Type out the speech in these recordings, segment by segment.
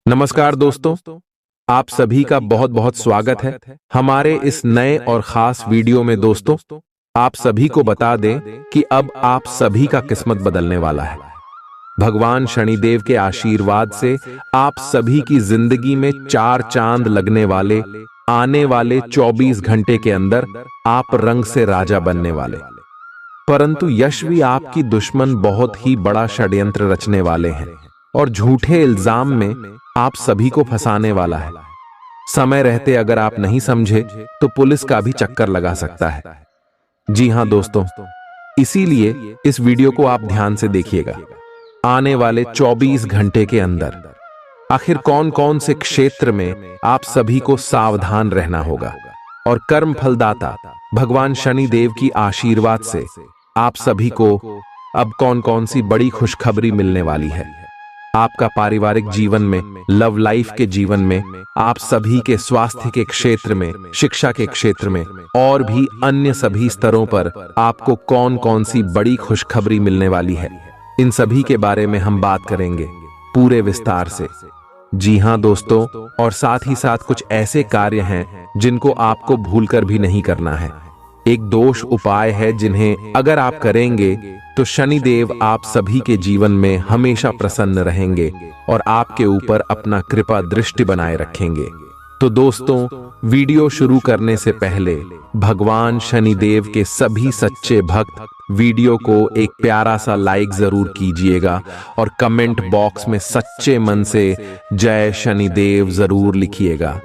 नमस्कार दोस्तों, आप सभी का बहुत बहुत स्वागत है हमारे इस नए और खास वीडियो में। दोस्तों, आप सभी को बता दें कि अब आप सभी का किस्मत बदलने वाला है। भगवान शनिदेव के आशीर्वाद से आप सभी की जिंदगी में चार चांद लगने वाले आने वाले 24 घंटे के अंदर आप रंग से राजा बनने वाले। परंतु यश भी आपकी दुश्मन बहुत ही बड़ा षड्यंत्र रचने वाले हैं और झूठे इल्जाम में आप सभी को फंसाने वाला है। समय रहते अगर आप नहीं समझे तो पुलिस का भी चक्कर लगा सकता है। जी हां दोस्तों, इसीलिए इस वीडियो को आप ध्यान से देखिएगा। आने वाले 24 घंटे के अंदर आखिर कौन कौन से क्षेत्र में आप सभी को सावधान रहना होगा और कर्म फलदाता भगवान शनिदेव की आशीर्वाद से आप सभी को अब कौन कौन सी बड़ी खुशखबरी मिलने वाली है। आपका पारिवारिक जीवन में, लव लाइफ के जीवन में, आप सभी के स्वास्थ्य के क्षेत्र में, शिक्षा के क्षेत्र में और भी अन्य सभी स्तरों पर आपको कौन कौन सी बड़ी खुशखबरी मिलने वाली है, इन सभी के बारे में हम बात करेंगे पूरे विस्तार से। जी हां दोस्तों, और साथ ही साथ कुछ ऐसे कार्य हैं जिनको आपको भूलकर भी नहीं करना है। एक दोष उपाय है जिन्हें अगर आप करेंगे तो शनिदेव आप सभी के जीवन में हमेशा प्रसन्न रहेंगे और आपके ऊपर अपना कृपा दृष्टि बनाए रखेंगे। तो दोस्तों, वीडियो शुरू करने से पहले भगवान शनिदेव के सभी सच्चे भक्त वीडियो को एक प्यारा सा लाइक जरूर कीजिएगा और कमेंट बॉक्स में सच्चे मन से जय शनिदेव जरूर लिखिएगा।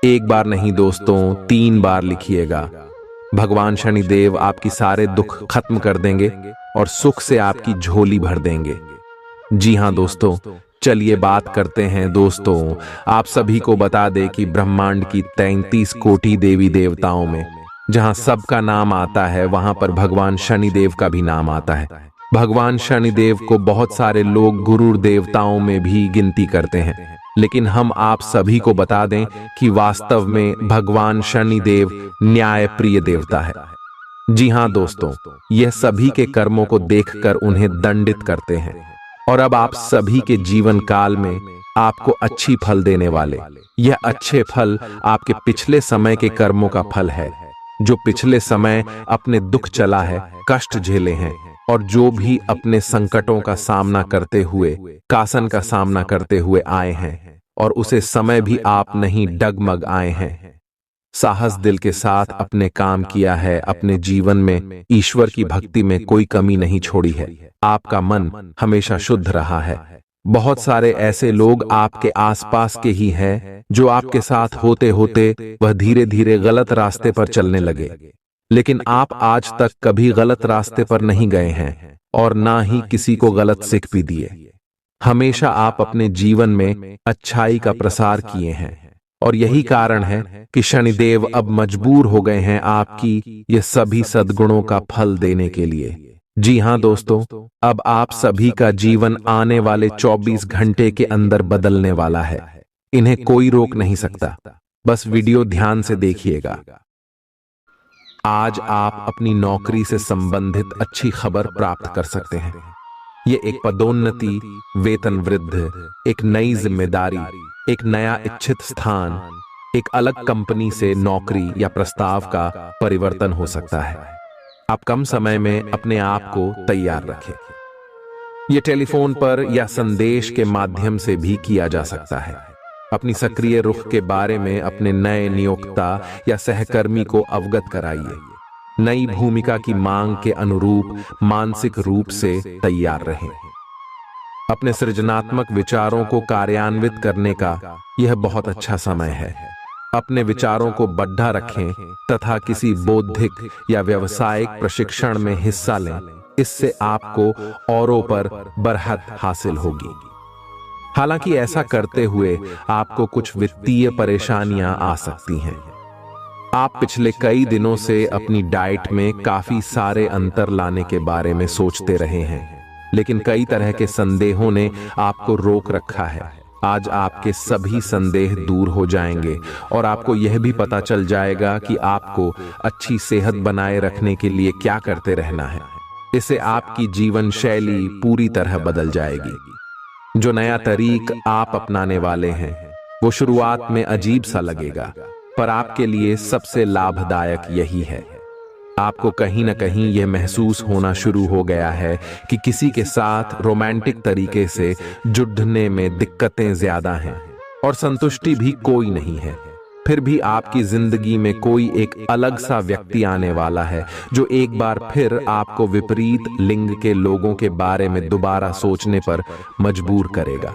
एक बार नहीं दोस्तों, 3 बार लिखिएगा। भगवान शनिदेव आपकी सारे दुख खत्म कर देंगे और सुख से आपकी झोली भर देंगे। जी हां दोस्तों, चलिए बात करते हैं। दोस्तों, आप सभी को बता दें कि ब्रह्मांड की 33 कोटि देवी देवताओं में जहां सबका नाम आता है वहां पर भगवान शनिदेव का भी नाम आता है। भगवान शनिदेव को बहुत सारे लोग गुरु देवताओं में भी गिनती करते हैं, लेकिन हम आप सभी को बता दें कि वास्तव में भगवान शनिदेव न्याय प्रिय देवता है। जी हां दोस्तों, यह सभी के कर्मों को देखकर उन्हें दंडित करते हैं और अब आप सभी के जीवन काल में आपको अच्छी फल देने वाले। यह अच्छे फल आपके पिछले समय के कर्मों का फल है, जो पिछले समय अपने दुख चला है, कष्ट झेले हैं और जो भी अपने संकटों का सामना करते हुए, कासन का सामना करते हुए आए हैं और उसे समय भी आप नहीं डगमग आए हैं। साहस दिल के साथ अपने काम किया है, अपने जीवन में ईश्वर की भक्ति में कोई कमी नहीं छोड़ी है। आपका मन हमेशा शुद्ध रहा है। बहुत सारे ऐसे लोग आपके आसपास के ही हैं जो आपके साथ होते होते वह धीरे धीरे गलत रास्ते पर चलने लगे, लेकिन आप आज तक कभी गलत रास्ते पर नहीं गए हैं और ना ही किसी को गलत सीख भी दिए। हमेशा आप अपने जीवन में अच्छाई का प्रसार किए हैं और यही कारण है कि शनिदेव अब मजबूर हो गए हैं आपकी ये सभी सद्गुणों का फल देने के लिए। जी हां दोस्तों, अब आप सभी का जीवन आने वाले 24 घंटे के अंदर बदलने वाला है। इन्हें कोई रोक नहीं सकता। बस वीडियो ध्यान से देखिएगा। आज आप अपनी नौकरी से संबंधित अच्छी खबर प्राप्त कर सकते हैं। ये एक पदोन्नति, वेतन वृद्धि, एक नई जिम्मेदारी, एक नया इच्छित स्थान, एक अलग कंपनी से नौकरी या प्रस्ताव का परिवर्तन हो सकता है। आप कम समय में अपने आप को तैयार रखें। यह टेलीफोन पर या संदेश के माध्यम से भी किया जा सकता है। अपनी सक्रिय रुख के बारे में अपने नए नियोक्ता या सहकर्मी को अवगत कराइए। नई भूमिका की मांग के अनुरूप मानसिक रूप से तैयार रहें। अपने सृजनात्मक विचारों को कार्यान्वित करने का यह बहुत अच्छा समय है। अपने विचारों को बढ़ा रखें तथा किसी बौद्धिक या व्यावसायिक प्रशिक्षण में हिस्सा लें। इससे आपको औरों पर बढ़त हासिल होगी। हालांकि ऐसा करते हुए आपको कुछ वित्तीय परेशानियां आ सकती हैं। आप पिछले कई दिनों से अपनी डाइट में काफी सारे अंतर लाने के बारे में सोचते रहे हैं, लेकिन कई तरह के संदेहों ने आपको रोक रखा है। आज आपके सभी संदेह दूर हो जाएंगे और आपको यह भी पता चल जाएगा कि आपको अच्छी सेहत बनाए रखने के लिए क्या करते रहना है। इससे आपकी जीवन शैली पूरी तरह बदल जाएगी। जो नया तरीक आप अपनाने वाले हैं वो शुरुआत में अजीब सा लगेगा, पर आपके लिए सबसे लाभदायक यही है। आपको कहीं ना कहीं यह महसूस होना शुरू हो गया है कि किसी के साथ रोमांटिक तरीके से जुड़ने में दिक्कतें ज्यादा हैं और संतुष्टि भी कोई नहीं है। फिर भी आपकी जिंदगी में कोई एक अलग सा व्यक्ति आने वाला है जो एक बार फिर आपको विपरीत लिंग के लोगों के बारे में दोबारा सोचने पर मजबूर करेगा।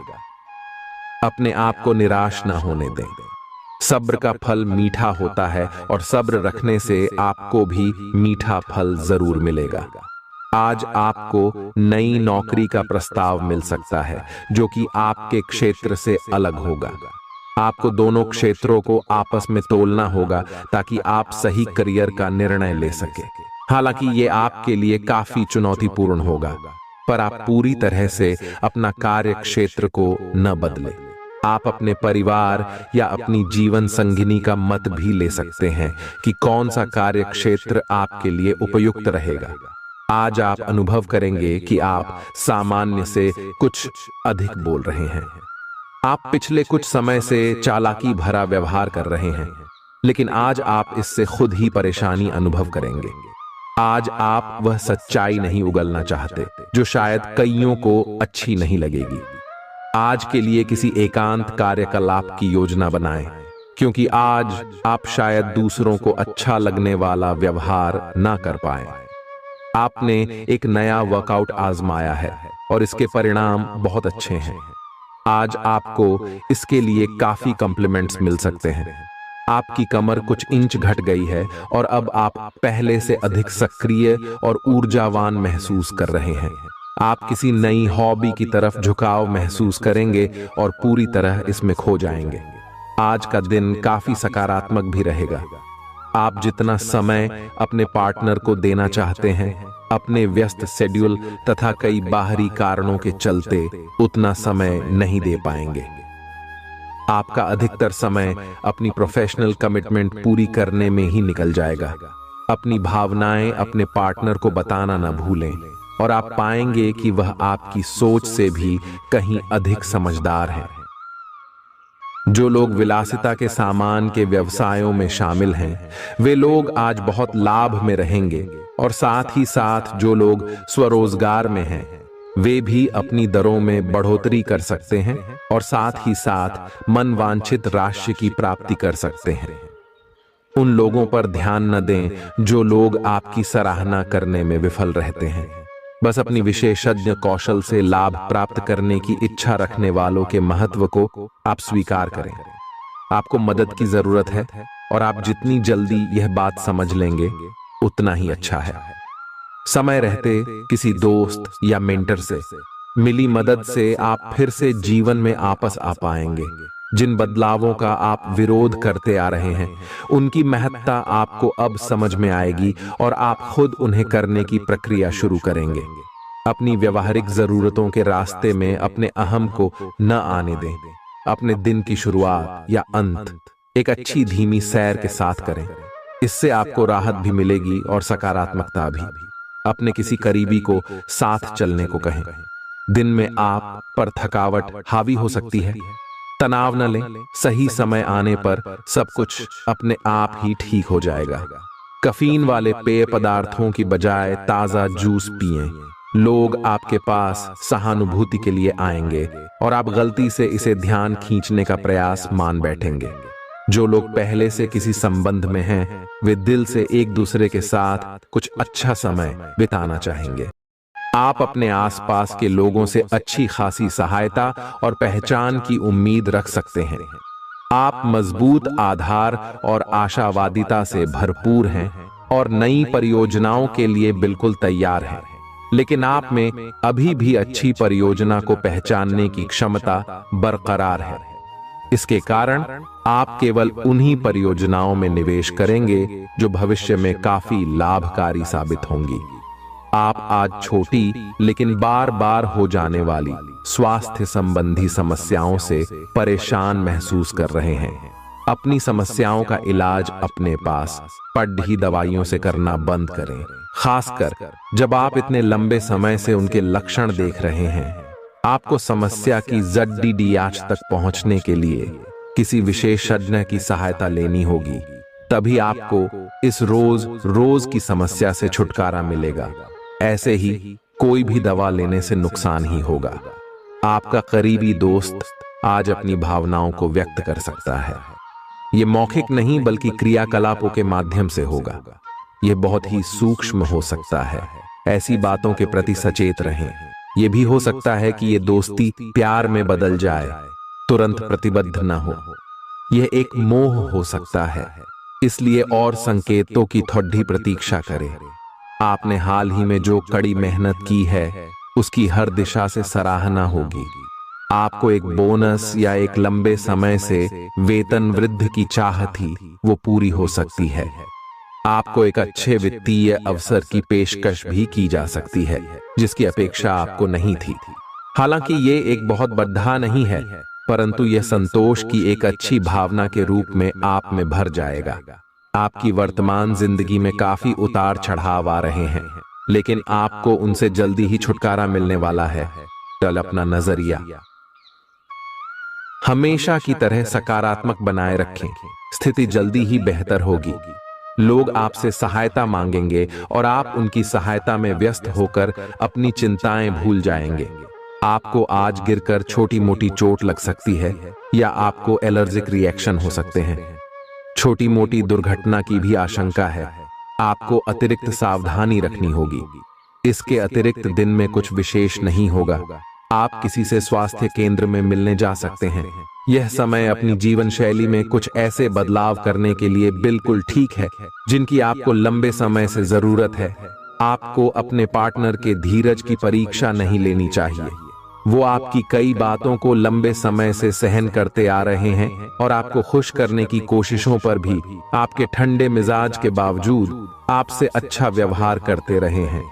अपने आप को निराश ना होने दें। सब्र का फल मीठा होता है और सब्र रखने से आपको भी मीठा फल जरूर मिलेगा। आज आपको नई नौकरी का प्रस्ताव मिल सकता है जो कि आपके क्षेत्र से अलग होगा। आपको दोनों क्षेत्रों को आपस में तोलना होगा ताकि आप सही करियर का निर्णय ले सके। हालांकि ये आपके लिए काफी चुनौतीपूर्ण होगा, पर आप पूरी तरह से अपना कार्य क्षेत्र को न बदलें। आप अपने परिवार या अपनी जीवन संगिनी का मत भी ले सकते हैं कि कौन सा कार्य क्षेत्र आपके लिए उपयुक्त रहेगा। आज आप अनुभव करेंगे कि आप सामान्य से कुछ अधिक बोल रहे हैं। आप पिछले कुछ समय से चालाकी भरा व्यवहार कर रहे हैं, लेकिन आज आप इससे खुद ही परेशानी अनुभव करेंगे। आज आप वह सच्चाई नहीं उगलना चाहते जो शायद कईयों को अच्छी नहीं लगेगी। आज के लिए किसी एकांत कार्यकलाप की योजना बनाएं, क्योंकि आज आप शायद दूसरों को अच्छा लगने वाला व्यवहार ना कर पाए। आपने एक नया वर्कआउट आजमाया है और इसके परिणाम बहुत अच्छे हैं। आज आपको इसके लिए काफी कॉम्प्लीमेंट्स मिल सकते हैं। आपकी कमर कुछ इंच घट गई है और अब आप पहले से अधिक सक्रिय और ऊर्जावान महसूस कर रहे हैं। आप किसी नई हॉबी की तरफ झुकाव महसूस करेंगे और पूरी तरह इसमें खो जाएंगे। आज का दिन काफी सकारात्मक भी रहेगा। आप जितना समय अपने पार्टनर को देना चाहते हैं, अपने व्यस्त शेड्यूल तथा कई बाहरी कारणों के चलते उतना समय नहीं दे पाएंगे। आपका अधिकतर समय अपनी प्रोफेशनल कमिटमेंट पूरी करने में ही निकल जाएगा। अपनी भावनाएं अपने पार्टनर को बताना न भूलें और आप पाएंगे कि वह आपकी सोच से भी कहीं अधिक समझदार है। जो लोग विलासिता के सामान के व्यवसायों में शामिल हैं, वे लोग आज बहुत लाभ में रहेंगे और साथ ही साथ जो लोग स्वरोजगार में हैं, वे भी अपनी दरों में बढ़ोतरी कर सकते हैं और साथ ही साथ मनवांछित राशि की प्राप्ति कर सकते हैं। उन लोगों पर ध्यान न दें जो लोग आपकी सराहना करने में विफल रहते हैं। बस अपनी विशेषज्ञ कौशल से लाभ प्राप्त करने की इच्छा रखने वालों के महत्व को आप स्वीकार करें। आपको मदद की जरूरत है और आप जितनी जल्दी यह बात समझ लेंगे उतना ही अच्छा है। समय रहते किसी दोस्त या मेंटर से मिली मदद से आप फिर से जीवन में आपस आ पाएंगे। जिन बदलावों का आप विरोध करते आ रहे हैं, उनकी महत्ता आपको अब समझ में आएगी और आप खुद उन्हें करने की प्रक्रिया शुरू करेंगे। अपनी व्यवहारिक जरूरतों के रास्ते में अपने अहम को न आने दें। अपने दिन की शुरुआत या अंत एक अच्छी धीमी सैर के साथ करें। इससे आपको राहत भी मिलेगी और सकारात्मकता भी। अपने किसी करीबी को साथ चलने को कहें। दिन में आप पर थकावट हावी हो सकती है, तनाव न लें। सही समय आने पर सब कुछ अपने आप ही ठीक हो जाएगा। कैफीन वाले पेय पदार्थों की बजाय ताजा जूस पिएं। लोग आपके पास सहानुभूति के लिए आएंगे और आप गलती से इसे ध्यान खींचने का प्रयास मान बैठेंगे। जो लोग पहले से किसी संबंध में हैं, वे दिल से एक दूसरे के साथ कुछ अच्छा समय बिताना चाहेंगे। आप अपने आसपास के लोगों से अच्छी खासी सहायता और पहचान की उम्मीद रख सकते हैं। आप मजबूत आधार और आशावादिता से भरपूर हैं और नई परियोजनाओं के लिए बिल्कुल तैयार हैं। लेकिन आप में अभी भी अच्छी परियोजना को पहचानने की क्षमता बरकरार है। इसके कारण आप केवल उन्हीं परियोजनाओं में निवेश करेंगे जो भविष्य में काफी लाभकारी साबित होंगी। आप आज छोटी लेकिन बार बार हो जाने वाली स्वास्थ्य संबंधी समस्याओं से परेशान महसूस कर रहे हैं। अपनी समस्याओं का इलाज अपने पास पड़ी दवाइयों से करना बंद करें, खासकर जब आप इतने लंबे समय से उनके लक्षण देख रहे हैं। आपको समस्या की जड्डी आंच तक पहुंचने के लिए किसी विशेषज्ञ की सहायता लेनी होगी, तभी आपको इस रोज रोज की समस्या से छुटकारा मिलेगा। ऐसे ही कोई भी दवा लेने से नुकसान ही होगा। आपका करीबी दोस्त आज अपनी भावनाओं को व्यक्त कर सकता है। ये मौखिक नहीं बल्कि क्रियाकलापों के माध्यम से होगा। यह बहुत ही सूक्ष्म हो सकता है। ऐसी बातों के प्रति सचेत रहें। यह भी हो सकता है कि ये दोस्ती प्यार में बदल जाए, तुरंत प्रतिबद्ध न हो। यह एक मोह हो सकता है, इसलिए और संकेतों की थोड़ी प्रतीक्षा करें। आपने हाल ही में जो कड़ी मेहनत की है उसकी हर दिशा से सराहना होगी। आपको एक बोनस या एक लंबे समय से वेतन वृद्धि की चाह थी, वो पूरी हो सकती है। आपको एक अच्छे वित्तीय अवसर की पेशकश भी की जा सकती है जिसकी अपेक्षा आपको नहीं थी। हालांकि ये एक बहुत बड़ा नहीं है, परंतु यह संतोष की एक अच्छी भावना के रूप में आप में भर जाएगा। आपकी वर्तमान जिंदगी में काफी उतार चढ़ाव आ रहे हैं, लेकिन आपको उनसे जल्दी ही छुटकारा मिलने वाला है। कल अपना नजरिया हमेशा की तरह सकारात्मक बनाए रखें। स्थिति जल्दी ही बेहतर होगी। लोग आपसे सहायता मांगेंगे और आप उनकी सहायता में व्यस्त होकर अपनी चिंताएं भूल जाएंगे। आपको आज गिरकर छोटी मोटी चोट लग सकती है या आपको एलर्जिक रिएक्शन हो सकते हैं। छोटी मोटी दुर्घटना की भी आशंका है। आपको अतिरिक्त सावधानी रखनी होगी। इसके अतिरिक्त दिन में कुछ विशेष नहीं होगा। आप किसी से स्वास्थ्य केंद्र में मिलने जा सकते हैं। यह समय अपनी जीवन शैली में कुछ ऐसे बदलाव करने के लिए बिल्कुल ठीक है जिनकी आपको लंबे समय से जरूरत है। आपको अपने पार्टनर के धीरज की परीक्षा नहीं लेनी चाहिए। वो आपकी कई बातों को लंबे समय से सहन करते आ रहे हैं और आपको खुश करने की कोशिशों पर भी आपके ठंडे मिजाज के बावजूद आपसे अच्छा व्यवहार करते रहे हैं।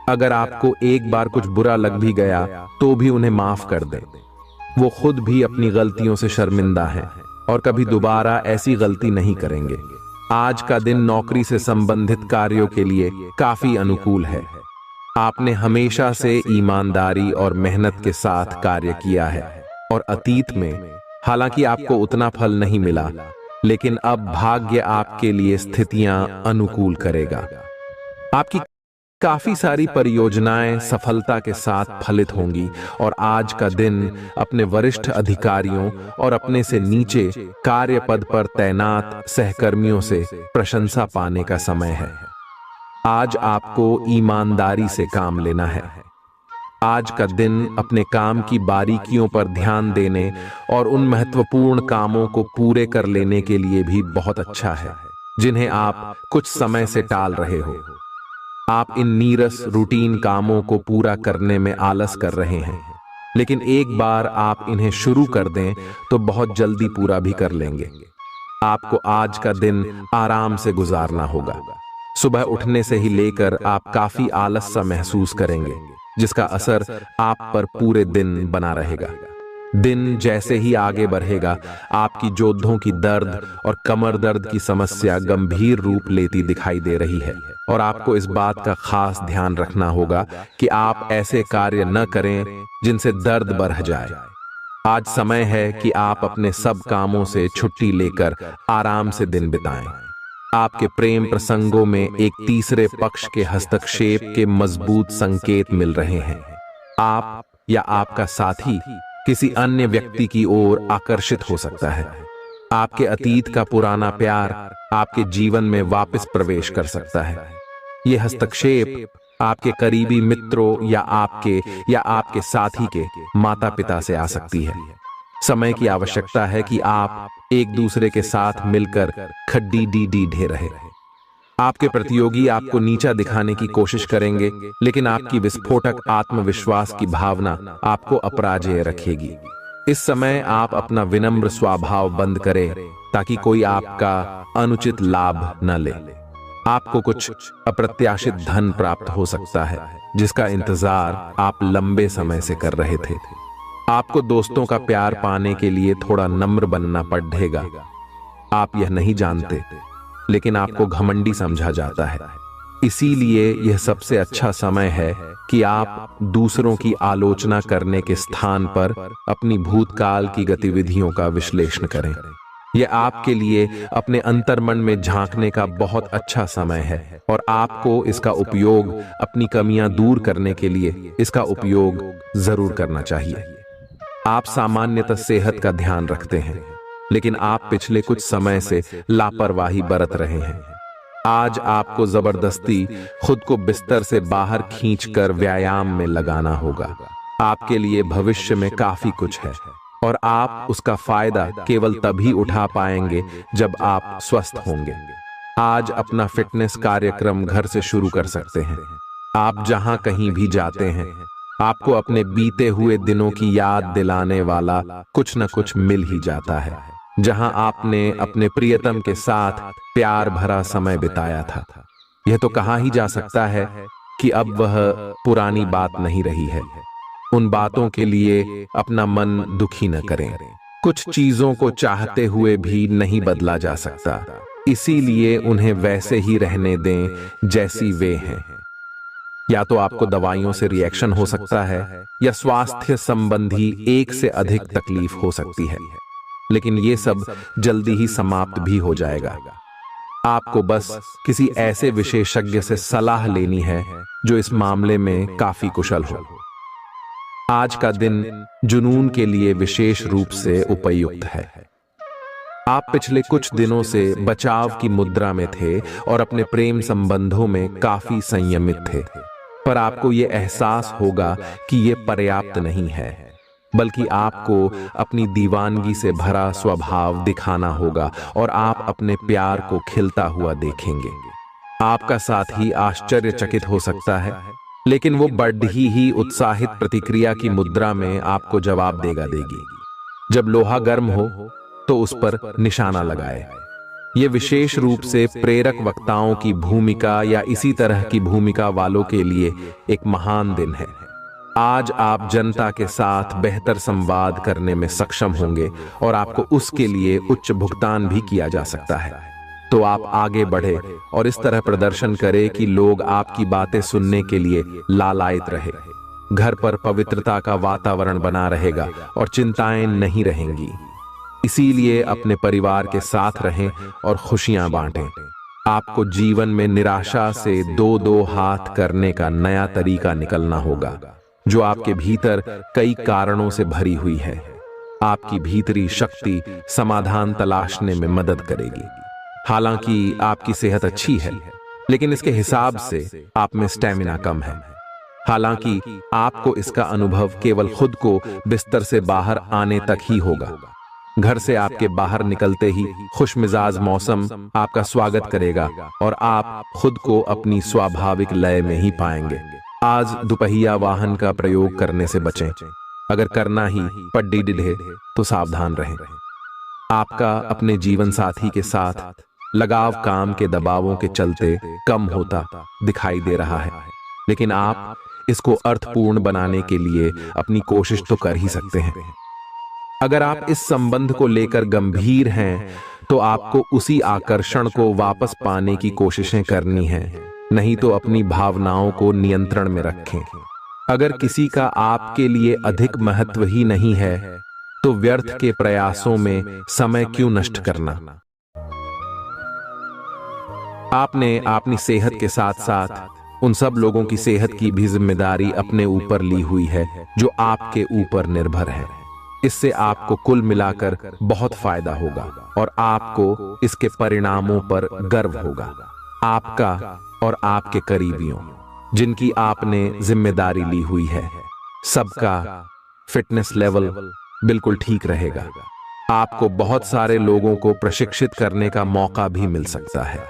अगर आपको एक बार कुछ बुरा लग भी गया तो भी उन्हें माफ कर दें। वो खुद भी अपनी गलतियों से शर्मिंदा हैं और कभी दोबारा ऐसी गलती नहीं करेंगे। आज का दिन नौकरी से संबंधित कार्यों के लिए काफी अनुकूल है। आपने हमेशा से ईमानदारी और मेहनत के साथ कार्य किया है और अतीत में हालांकि आपको उतना फल नहीं मिला, लेकिन अब भाग्य आपके लिए स्थितियां अनुकूल करेगा। आपकी काफी सारी परियोजनाएं सफलता के साथ फलित होंगी और आज का दिन अपने वरिष्ठ अधिकारियों और अपने से नीचे कार्य पद पर तैनात सहकर्मियों से प्रशंसा पाने का समय है। आज आपको ईमानदारी से काम लेना है। आज का दिन अपने काम की बारीकियों पर ध्यान देने और उन महत्वपूर्ण कामों को पूरे कर लेने के लिए भी बहुत अच्छा है जिन्हें आप कुछ समय से टाल रहे हो। आप इन नीरस रूटीन कामों को पूरा करने में आलस कर रहे हैं, लेकिन एक बार आप इन्हें शुरू कर दें तो बहुत जल्दी पूरा भी कर लेंगे। आपको आज का दिन आराम से गुजारना होगा। सुबह उठने से ही लेकर आप काफी आलस सा महसूस करेंगे, जिसका असर आप पर पूरे दिन बना रहेगा। दिन जैसे ही आगे बढ़ेगा, आपकी जोड़ों की दर्द और कमर दर्द की समस्या गंभीर रूप लेती दिखाई दे रही है और आपको इस बात का खास ध्यान रखना होगा कि आप ऐसे कार्य न करें जिनसे दर्द बढ़ जाए। आज समय है कि आप अपने सब कामों से छुट्टी लेकर आराम से दिन बिताएं। आपके प्रेम प्रसंगों में एक तीसरे पक्ष के हस्तक्षेप के मजबूत संकेत मिल रहे हैं। आप या आपका साथी किसी अन्य व्यक्ति की ओर आकर्षित हो सकता है। आपके अतीत का पुराना प्यार आपके जीवन में वापस प्रवेश कर सकता है। यह हस्तक्षेप आपके करीबी मित्रों या आपके साथी के माता पिता से आ सकती है। समय की आवश्यकता है कि आप एक दूसरे के साथ मिलकर खड्डी डी ढे रहे। आपके प्रतियोगी आपको नीचा दिखाने की कोशिश करेंगे, लेकिन आपकी विस्फोटक आत्मविश्वास की भावना आपको अपराजेय रखेगी। इस समय आप अपना विनम्र स्वभाव बंद करें ताकि कोई आपका अनुचित लाभ न ले। आपको कुछ अप्रत्याशित धन प्राप्त हो सकता है जिसका इंतजार आप लंबे समय से कर रहे थे। आपको दोस्तों का प्यार पाने के लिए थोड़ा नम्र बनना पड़ेगा। आप यह नहीं जानते, लेकिन आपको घमंडी समझा जाता है। इसीलिए यह सबसे अच्छा समय है कि आप दूसरों की आलोचना करने के स्थान पर अपनी भूतकाल की गतिविधियों का विश्लेषण करें। यह आपके लिए अपने अंतर्मन में झांकने का बहुत अच्छा समय है और आपको इसका उपयोग अपनी कमियां दूर करने के लिए इसका उपयोग जरूर करना चाहिए। आप सामान्यतः सेहत का ध्यान रखते हैं, लेकिन आप पिछले कुछ समय से लापरवाही बरत रहे हैं। आज आपको जबरदस्ती खुद को बिस्तर से बाहर खींचकर व्यायाम में लगाना होगा। आपके लिए भविष्य में काफी कुछ है और आप उसका फायदा केवल तभी उठा पाएंगे जब आप स्वस्थ होंगे। आज अपना फिटनेस कार्यक्रम घर से शुरू कर सकते हैं। आप जहां कहीं भी जाते हैं, आपको अपने बीते हुए दिनों की याद दिलाने वाला कुछ न कुछ मिल ही जाता है, जहां आपने अपने प्रियतम के साथ प्यार भरा समय बिताया था। यह तो कहा ही जा सकता है कि अब वह पुरानी बात नहीं रही है। उन बातों के लिए अपना मन दुखी न करें। कुछ चीजों को चाहते हुए भी नहीं बदला जा सकता, इसीलिए उन्हें वैसे ही रहने दें जैसी वे हैं। या तो आपको दवाइयों से रिएक्शन हो सकता है या स्वास्थ्य संबंधी एक से अधिक तकलीफ हो सकती है, लेकिन ये सब जल्दी ही समाप्त भी हो जाएगा। आपको बस किसी ऐसे विशेषज्ञ से सलाह लेनी है जो इस मामले में काफी कुशल हो। आज का दिन जुनून के लिए विशेष रूप से उपयुक्त है। आप पिछले कुछ दिनों से बचाव की मुद्रा में थे और अपने प्रेम संबंधों में काफी संयमित थे, पर आपको यह एहसास होगा कि यह पर्याप्त नहीं है, बल्कि आपको अपनी दीवानगी से भरा स्वभाव दिखाना होगा और आप अपने प्यार को खिलता हुआ देखेंगे। आपका साथी आश्चर्यचकित हो सकता है, लेकिन वो बढ़ी ही उत्साहित प्रतिक्रिया की मुद्रा में आपको जवाब देगी। जब लोहा गर्म हो तो उस पर निशाना लगाए। ये विशेष रूप से प्रेरक वक्ताओं की भूमिका या इसी तरह की भूमिका वालों के लिए एक महान दिन है। आज आप जनता के साथ बेहतर संवाद करने में सक्षम होंगे और आपको उसके लिए उच्च भुगतान भी किया जा सकता है। तो आप आगे बढ़े और इस तरह प्रदर्शन करें कि लोग आपकी बातें सुनने के लिए लालायित रहे। घर पर पवित्रता का वातावरण बना रहेगा और चिंताएं नहीं रहेंगी। इसीलिए अपने परिवार के साथ रहें और खुशियां बांटें। आपको जीवन में निराशा से दो दो हाथ करने का नया तरीका निकलना होगा, जो आपके भीतर कई कारणों से भरी हुई है। आपकी भीतरी शक्ति समाधान तलाशने में मदद करेगी। हालांकि आपकी सेहत अच्छी है, लेकिन इसके हिसाब से आप में स्टैमिना कम है। हालांकि आपको इसका अनुभव केवल खुद को बिस्तर से बाहर आने तक ही होगा। घर से आपके बाहर निकलते ही खुशमिजाज मौसम आपका स्वागत करेगा और आप खुद को अपनी स्वाभाविक लय में ही पाएंगे। आज दुपहिया वाहन का प्रयोग करने से बचें। अगर करना ही पड्डी डिढ़े तो सावधान रहें। आपका अपने जीवन साथी के साथ लगाव काम के दबावों के चलते कम होता दिखाई दे रहा है, लेकिन आप इसको अर्थपूर्ण बनाने के लिए अपनी कोशिश तो कर ही सकते हैं। अगर आप इस संबंध को लेकर गंभीर हैं, तो आपको उसी आकर्षण को वापस पाने की कोशिशें करनी हैं, नहीं तो अपनी भावनाओं को नियंत्रण में रखें। अगर किसी का आपके लिए अधिक महत्व ही नहीं है, तो व्यर्थ के प्रयासों में समय क्यों नष्ट करना। आपने अपनी सेहत के साथ साथ उन सब लोगों की सेहत की भी जिम्मेदारी अपने ऊपर ली हुई है जो आपके ऊपर निर्भर है। इससे आपको कुल मिलाकर बहुत फायदा होगा और आपको इसके परिणामों पर गर्व होगा। आपका और आपके करीबियों जिनकी आपने जिम्मेदारी ली हुई है, सबका फिटनेस लेवल बिल्कुल ठीक रहेगा। आपको बहुत सारे लोगों को प्रशिक्षित करने का मौका भी मिल सकता है।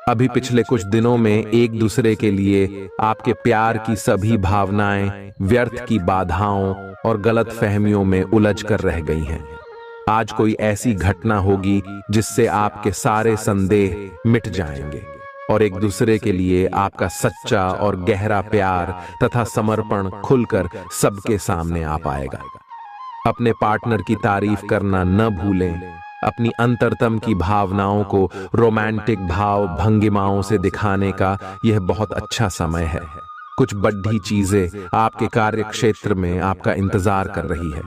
अभी पिछले कुछ दिनों में एक दूसरे के लिए आपके प्यार की सभी भावनाएं व्यर्थ की बाधाओं और गलत फहमियों में उलझ कर रह गई हैं। आज कोई ऐसी घटना होगी जिससे आपके सारे संदेह मिट जाएंगे और एक दूसरे के लिए आपका सच्चा और गहरा प्यार तथा समर्पण खुलकर सबके सामने आ पाएगा। अपने पार्टनर की तारीफ करना न भूलें अपनी अंतरतम की भावनाओं को रोमांटिक भाव भंगिमाओं से दिखाने का यह बहुत अच्छा समय है। कुछ बड़ी चीजें आपके कार्य क्षेत्र में आपका इंतजार कर रही है।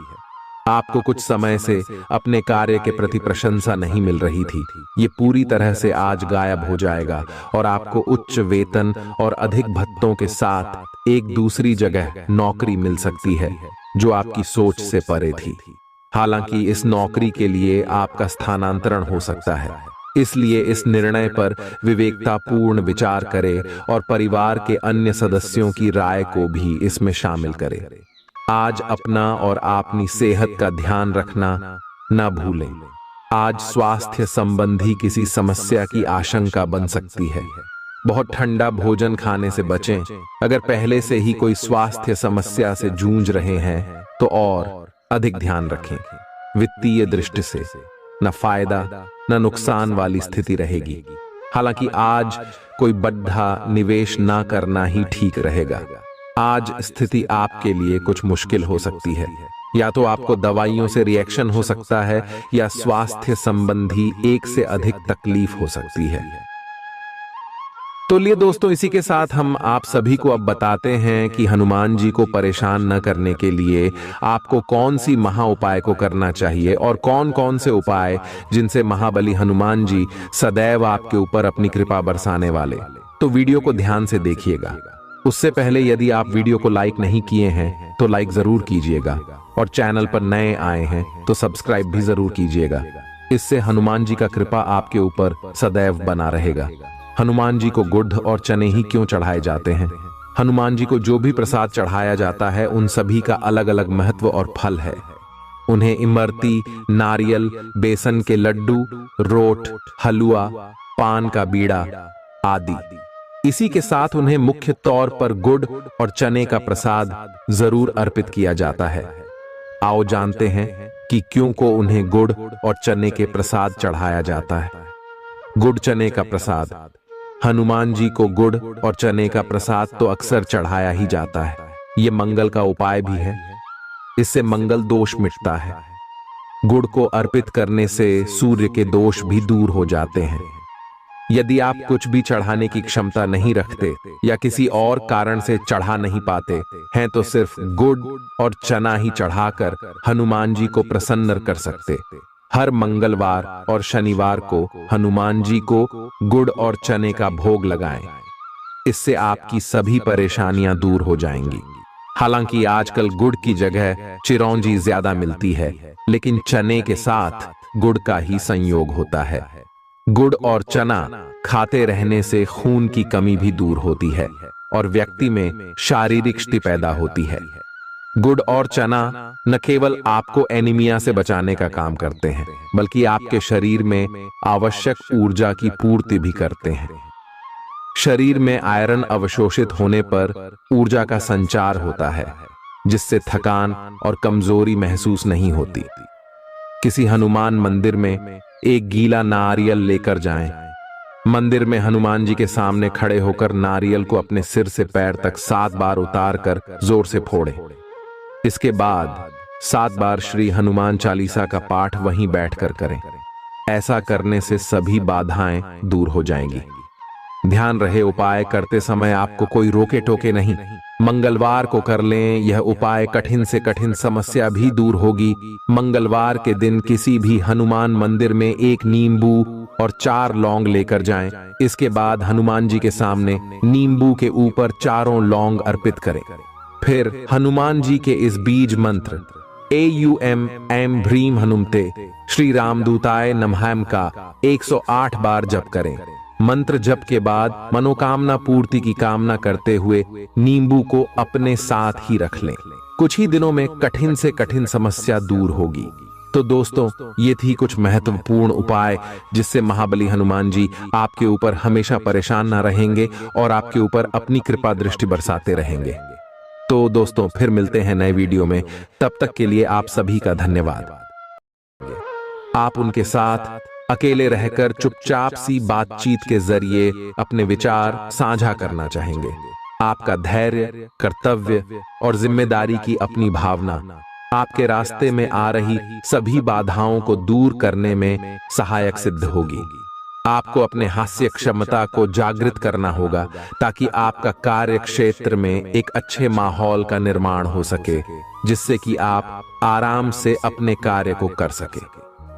आपको कुछ समय से अपने कार्य के प्रति प्रशंसा नहीं मिल रही थी, ये पूरी तरह से आज गायब हो जाएगा और आपको उच्च वेतन और अधिक भत्तों के साथ एक दूसरी जगह नौकरी मिल सकती है जो आपकी सोच से परे थी। हालांकि इस नौकरी के लिए आपका स्थानांतरण हो सकता है, इसलिए इस निर्णय पर विवेकतापूर्ण विचार करें और परिवार के अन्य सदस्यों की राय को भी इसमें शामिल करें। आज अपना और अपनी सेहत का ध्यान रखना न भूलें। आज स्वास्थ्य संबंधी किसी समस्या की आशंका बन सकती है। बहुत ठंडा भोजन खाने से बचें। अगर पहले से ही कोई स्वास्थ्य समस्या से जूझ रहे हैं तो और अधिक ध्यान रखें। वित्तीय दृष्टि से न फायदा न नुकसान वाली स्थिति रहेगी। हालांकि आज कोई बड़ा निवेश ना करना ही ठीक रहेगा। आज स्थिति आपके लिए कुछ मुश्किल हो सकती है। या तो आपको दवाइयों से रिएक्शन हो सकता है या स्वास्थ्य संबंधी एक से अधिक तकलीफ हो सकती है। तो लिए दोस्तों, इसी के साथ हम आप सभी को अब बताते हैं कि हनुमान जी को परेशान न करने के लिए आपको कौन सी महा उपाय को करना चाहिए और कौन कौन से उपाय जिनसे महाबली हनुमान जी सदैव आपके ऊपर अपनी कृपा बरसाने वाले। तो वीडियो को ध्यान से देखिएगा। उससे पहले यदि आप वीडियो को लाइक नहीं किए हैं तो लाइक जरूर कीजिएगा और चैनल पर नए आए हैं तो सब्सक्राइब भी जरूर कीजिएगा। इससे हनुमान जी का कृपा आपके ऊपर सदैव बना रहेगा। हनुमान जी को गुड़ और चने ही क्यों चढ़ाए जाते हैं? हनुमान जी को जो भी प्रसाद चढ़ाया जाता है उन सभी का अलग अलग महत्व और फल है। उन्हें इमरती, नारियल, बेसन के लड्डू, रोट, हलवा, पान का बीड़ा आदि। इसी के साथ उन्हें मुख्य तौर पर गुड़ और चने का प्रसाद जरूर अर्पित किया जाता है। आओ जानते हैं कि क्यों को उन्हें गुड़ और चने के प्रसाद चढ़ाया जाता है। गुड़ चने का प्रसाद। हनुमान जी को गुड़ और चने का प्रसाद तो अक्सर चढ़ाया ही जाता है। ये मंगल का उपाय भी है। इससे मंगल दोष मिटता है। गुड़ को अर्पित करने से सूर्य के दोष भी दूर हो जाते हैं। यदि आप कुछ भी चढ़ाने की क्षमता नहीं रखते या किसी और कारण से चढ़ा नहीं पाते हैं तो सिर्फ गुड़ और चना ही चढ़ाकर हनुमान जी को प्रसन्न कर सकते। हर मंगलवार और शनिवार को हनुमान जी को गुड़ और चने का भोग लगाएं। इससे आपकी सभी परेशानियां दूर हो जाएंगी। हालांकि आजकल गुड़ की जगह चिरौंजी ज्यादा मिलती है, लेकिन चने के साथ गुड़ का ही संयोग होता है। गुड़ और चना खाते रहने से खून की कमी भी दूर होती है और व्यक्ति में शारीरिक शक्ति पैदा होती है। गुड़ और चना न केवल आपको एनीमिया से बचाने का काम करते हैं, बल्कि आपके शरीर में आवश्यक ऊर्जा की पूर्ति भी करते हैं। शरीर में आयरन अवशोषित होने पर ऊर्जा का संचार होता है, जिससे थकान और कमजोरी महसूस नहीं होती। किसी हनुमान मंदिर में एक गीला नारियल लेकर जाएं। मंदिर में हनुमान जी के सामने खड़े होकर नारियल को अपने सिर से पैर तक 7 बार उतार कर जोर से फोड़ें। इसके बाद 7 बार श्री हनुमान चालीसा का पाठ वहीं बैठकर करें। ऐसा करने से सभी बाधाएं दूर हो जाएंगी। ध्यान रहे, उपाय करते समय आपको कोई रोके टोके नहीं। मंगलवार को कर लें। यह उपाय कठिन से कठिन समस्या भी दूर होगी। मंगलवार के दिन किसी भी हनुमान मंदिर में एक नींबू और 4 लौंग लेकर जाएं। इसके बाद हनुमान जी के सामने नींबू के ऊपर 4 लौंग अर्पित करें। फिर हनुमान जी के इस बीज मंत्र AUM ऐं ह्रीं हनुमते श्री रामदूताय नमः का 108 बार जप करें। मंत्र जप के बाद मनोकामना पूर्ति की कामना करते हुए नींबू को अपने साथ ही रख लें। कुछ ही दिनों में कठिन से कठिन समस्या दूर होगी। तो दोस्तों, ये थी कुछ महत्वपूर्ण उपाय जिससे महाबली हनुमान जी आपके ऊपर हमेशा परेशान ना रहेंगे और आपके ऊपर अपनी कृपा दृष्टि बरसाते रहेंगे। तो दोस्तों, फिर मिलते हैं नए वीडियो में। तब तक के लिए आप सभी का धन्यवाद। आप उनके साथ अकेले रहकर चुपचाप सी बातचीत के जरिए अपने विचार साझा करना चाहेंगे। आपका धैर्य, कर्तव्य और जिम्मेदारी की अपनी भावना आपके रास्ते में आ रही सभी बाधाओं को दूर करने में सहायक सिद्ध होगी। आपको अपने हास्य क्षमता को जागृत करना होगा ताकि आपका कार्य क्षेत्र में एक अच्छे माहौल का निर्माण हो सके, जिससे कि आप आराम से अपने कार्य को कर सके।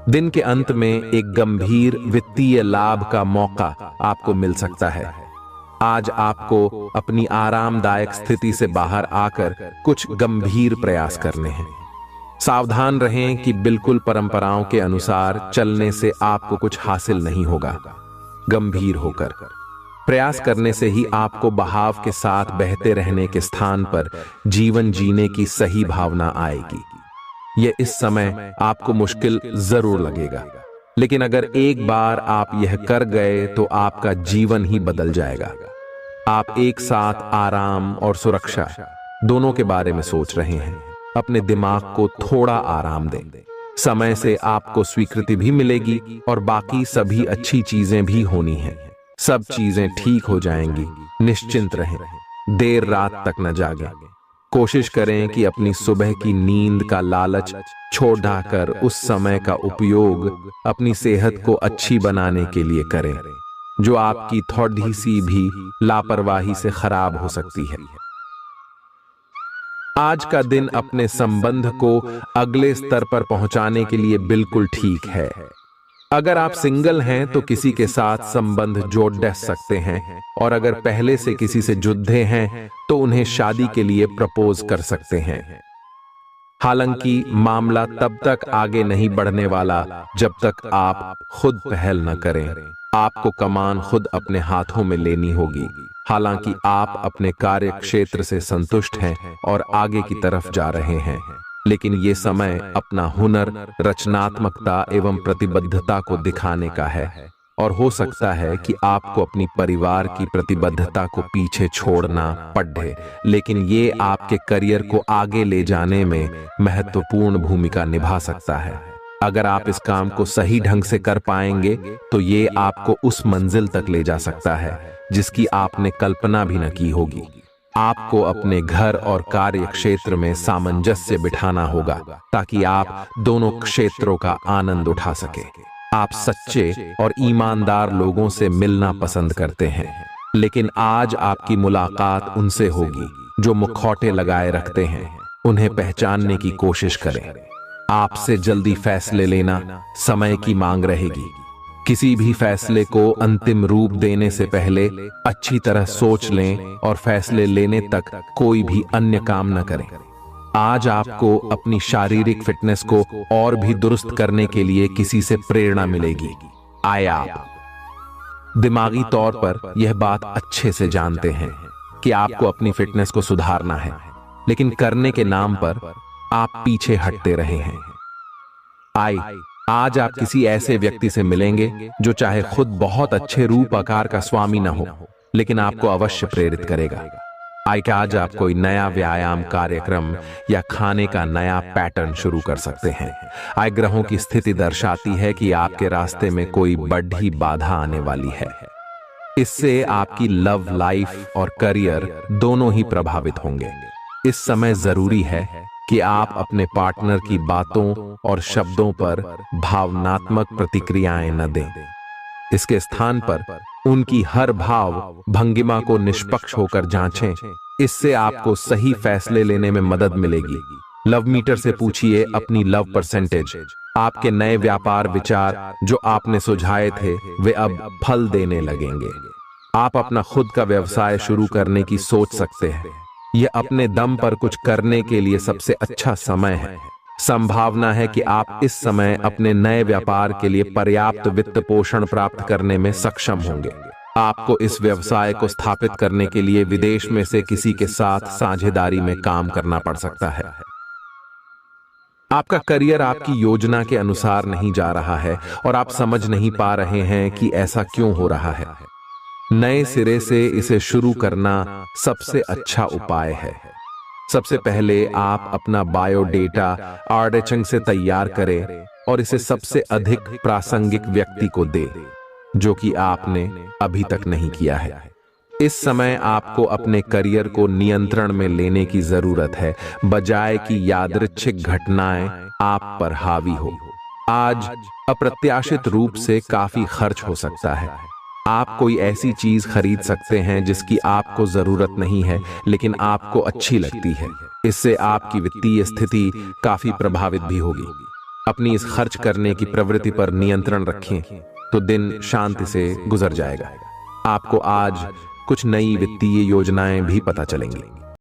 दिन के अंत में एक गंभीर वित्तीय लाभ का मौका आपको मिल सकता है। आज आपको अपनी आरामदायक स्थिति से बाहर आकर कुछ गंभीर प्रयास करने हैं। सावधान रहें कि बिल्कुल परंपराओं के अनुसार चलने से आपको कुछ हासिल नहीं होगा। गंभीर होकर प्रयास करने से ही आपको बहाव के साथ बहते रहने के स्थान पर जीवन जीने की सही भावना आएगी। यह इस समय आपको मुश्किल जरूर लगेगा, लेकिन अगर एक बार आप यह कर गए तो आपका जीवन ही बदल जाएगा। आप एक साथ आराम और सुरक्षा दोनों के बारे में सोच रहे हैं। अपने दिमाग को थोड़ा आराम दें। समय से आपको स्वीकृति भी मिलेगी और बाकी सभी अच्छी चीजें भी होनी हैं। सब चीजें ठीक हो जाएंगी। निश्चिंत रहें। देर रात तक न जागें। कोशिश करें कि अपनी सुबह की नींद का लालच छोड़कर उस समय का उपयोग अपनी सेहत को अच्छी बनाने के लिए करें, जो आपकी थोड़ी सी भी लापरवाही से खराब हो सकती है। आज का दिन अपने संबंध को अगले स्तर पर पहुंचाने के लिए बिल्कुल ठीक है। अगर आप सिंगल हैं तो किसी के साथ संबंध जोड़ सकते हैं, और अगर पहले से किसी से जुड़े हैं तो उन्हें शादी के लिए प्रपोज कर सकते हैं। हालांकि मामला तब तक आगे नहीं बढ़ने वाला जब तक आप खुद पहल न करें। आपको कमान खुद अपने हाथों में लेनी होगी। हालांकि आप अपने कार्य क्षेत्र से संतुष्ट हैं और आगे की तरफ जा रहे हैं, लेकिन ये समय अपना हुनर, रचनात्मकता एवं प्रतिबद्धता को दिखाने का है। और हो सकता है कि आपको अपनी परिवार की प्रतिबद्धता को पीछे छोड़ना पड़े, लेकिन ये आपके करियर को आगे ले जाने में महत्वपूर्ण भूमिका निभा सकता है। अगर आप इस काम को सही ढंग से कर पाएंगे तो ये आपको उस मंजिल तक ले जा सकता है जिसकी आपने कल्पना भी न की होगी। आपको अपने घर और कार्य क्षेत्र में सामंजस्य बिठाना होगा ताकि आप दोनों क्षेत्रों का आनंद उठा सके। आप सच्चे और ईमानदार लोगों से मिलना पसंद करते हैं, लेकिन आज आपकी मुलाकात उनसे होगी जो मुखौटे लगाए रखते हैं। उन्हें पहचानने की कोशिश करें। आपसे जल्दी फैसले लेना समय की मांग रहेगी। किसी भी फैसले को अंतिम रूप देने से पहले अच्छी तरह सोच लें और फैसले लेने तक कोई भी अन्य काम न करें। आज आपको अपनी शारीरिक फिटनेस को और भी दुरुस्त करने के लिए किसी से प्रेरणा मिलेगी। आए आप दिमागी तौर पर यह बात अच्छे से जानते हैं कि आपको अपनी फिटनेस को सुधारना है, लेकिन करने के नाम पर आप पीछे हटते रहे हैं। आज आप किसी ऐसे व्यक्ति से मिलेंगे जो चाहे खुद बहुत अच्छे रूप आकार का स्वामी न हो, लेकिन आपको अवश्य प्रेरित करेगा। आज आप कोई नया व्यायाम कार्यक्रम या खाने का नया पैटर्न शुरू कर सकते हैं। ग्रहों की स्थिति दर्शाती है कि आपके रास्ते में कोई बड़ी बाधा आने वाली है। इससे आपकी लव लाइफ और करियर दोनों ही प्रभावित होंगे। इस समय जरूरी है कि आप अपने पार्टनर की बातों और शब्दों पर भावनात्मक प्रतिक्रियाएं न दें। इसके स्थान पर उनकी हर भाव भंगिमा को निष्पक्ष होकर जांचें। इससे आपको सही फैसले लेने में मदद मिलेगी। लव मीटर से पूछिए अपनी लव परसेंटेज। आपके नए व्यापार विचार जो आपने सुझाए थे वे अब फल देने लगेंगे। आप अपना खुद का व्यवसाय शुरू करने की सोच सकते हैं। यह अपने दम पर कुछ करने के लिए सबसे अच्छा समय है। संभावना है कि आप इस समय अपने नए व्यापार के लिए पर्याप्त वित्त पोषण प्राप्त करने में सक्षम होंगे। आपको इस व्यवसाय को स्थापित करने के लिए विदेश में से किसी के साथ साझेदारी में काम करना पड़ सकता है। आपका करियर आपकी योजना के अनुसार नहीं जा रहा है और आप समझ नहीं पा रहे हैं कि ऐसा क्यों हो रहा है। नए सिरे से इसे शुरू करना सबसे अच्छा उपाय है। सबसे पहले आप अपना बायोडेटा आर्डेचंग से तैयार करें और इसे सबसे अधिक प्रासंगिक व्यक्ति को दें जो कि आपने अभी तक नहीं किया है। इस समय आपको अपने करियर को नियंत्रण में लेने की जरूरत है, बजाय कि यादृच्छिक घटनाएं आप पर हावी हो। आज अप्रत्याशित रूप से काफी खर्च हो सकता है। आप कोई ऐसी चीज खरीद सकते हैं जिसकी आपको जरूरत नहीं है, लेकिन आपको अच्छी लगती है। इससे आपकी वित्तीय स्थिति काफी प्रभावित भी होगी। अपनी इस खर्च करने की प्रवृत्ति पर नियंत्रण रखें, तो दिन शांति से गुजर जाएगा। आपको आज कुछ नई वित्तीय योजनाएं भी पता चलेंगी।